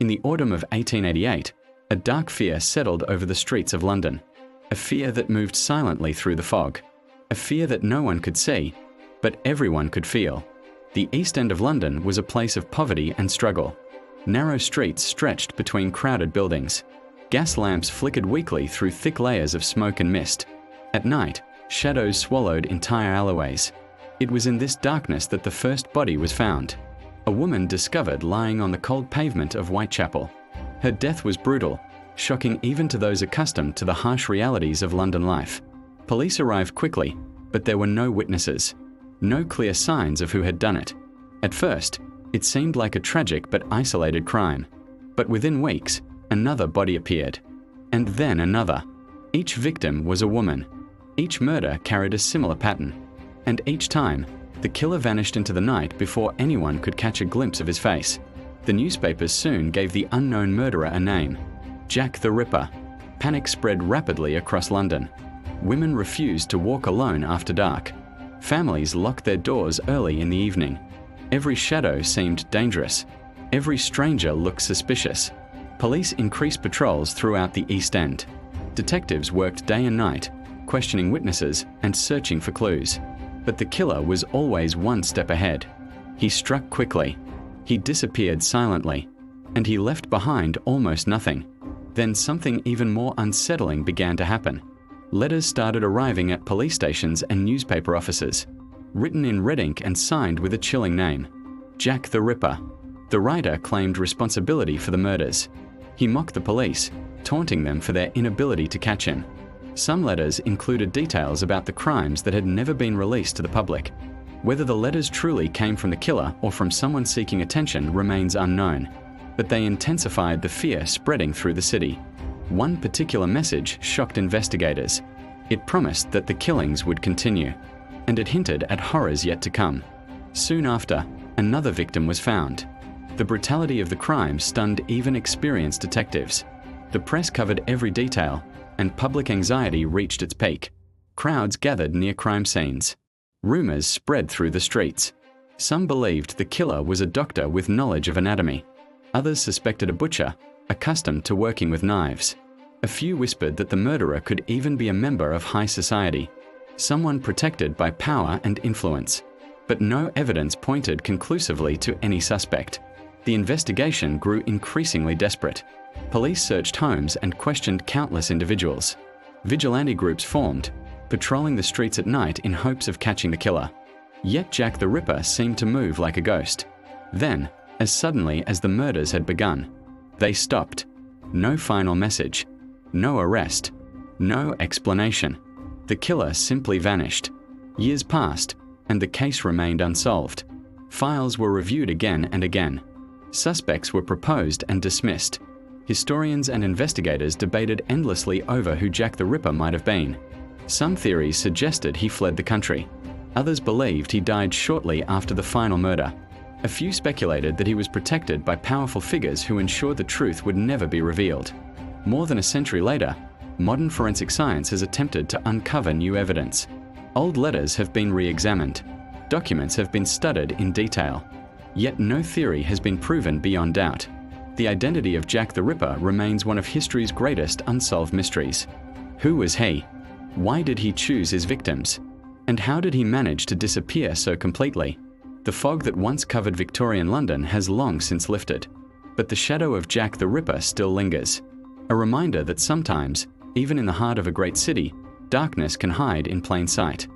In the autumn of 1888, a dark fear settled over the streets of London, a fear that moved silently through the fog, a fear that no one could see, but everyone could feel. The East End of London was a place of poverty and struggle. Narrow streets stretched between crowded buildings. Gas lamps flickered weakly through thick layers of smoke and mist. At night, shadows swallowed entire alleyways. It was in this darkness that the first body was found. A woman discovered lying on the cold pavement of Whitechapel. Her death was brutal, shocking even to those accustomed to the harsh realities of London life. Police arrived quickly, but there were no witnesses, no clear signs of who had done it. At first, it seemed like a tragic but isolated crime. But within weeks, another body appeared. And then another. Each victim was a woman. Each murder carried a similar pattern. And each time, the killer vanished into the night before anyone could catch a glimpse of his face. The newspapers soon gave the unknown murderer a name: Jack the Ripper. Panic spread rapidly across London. Women refused to walk alone after dark. Families locked their doors early in the evening. Every shadow seemed dangerous. Every stranger looked suspicious. Police increased patrols throughout the East End. Detectives worked day and night, questioning witnesses and searching for clues. But the killer was always one step ahead. He struck quickly. He disappeared silently. And he left behind almost nothing. Then something even more unsettling began to happen. Letters started arriving at police stations and newspaper offices, written in red ink and signed with a chilling name: Jack the Ripper. The writer claimed responsibility for the murders. He mocked the police, taunting them for their inability to catch him. Some letters included details about the crimes that had never been released to the public. Whether the letters truly came from the killer or from someone seeking attention remains unknown, but they intensified the fear spreading through the city. One particular message shocked investigators. It promised that the killings would continue, and it hinted at horrors yet to come. Soon after, another victim was found. The brutality of the crime stunned even experienced detectives. The press covered every detail, and public anxiety reached its peak. Crowds gathered near crime scenes. Rumors spread through the streets. Some believed the killer was a doctor with knowledge of anatomy. Others suspected a butcher, accustomed to working with knives. A few whispered that the murderer could even be a member of high society, someone protected by power and influence. But no evidence pointed conclusively to any suspect. The investigation grew increasingly desperate. Police searched homes and questioned countless individuals. Vigilante groups formed, patrolling the streets at night in hopes of catching the killer. Yet Jack the Ripper seemed to move like a ghost. Then, as suddenly as the murders had begun, they stopped. No final message. No arrest. No explanation. The killer simply vanished. Years passed, and the case remained unsolved. Files were reviewed again and again. Suspects were proposed and dismissed. Historians and investigators debated endlessly over who Jack the Ripper might have been. Some theories suggested he fled the country. Others believed he died shortly after the final murder. A few speculated that he was protected by powerful figures who ensured the truth would never be revealed. More than a century later, modern forensic science has attempted to uncover new evidence. Old letters have been re-examined. Documents have been studied in detail. Yet no theory has been proven beyond doubt. The identity of Jack the Ripper remains one of history's greatest unsolved mysteries. Who was he? Why did he choose his victims? And how did he manage to disappear so completely? The fog that once covered Victorian London has long since lifted, but the shadow of Jack the Ripper still lingers. A reminder that sometimes, even in the heart of a great city, darkness can hide in plain sight.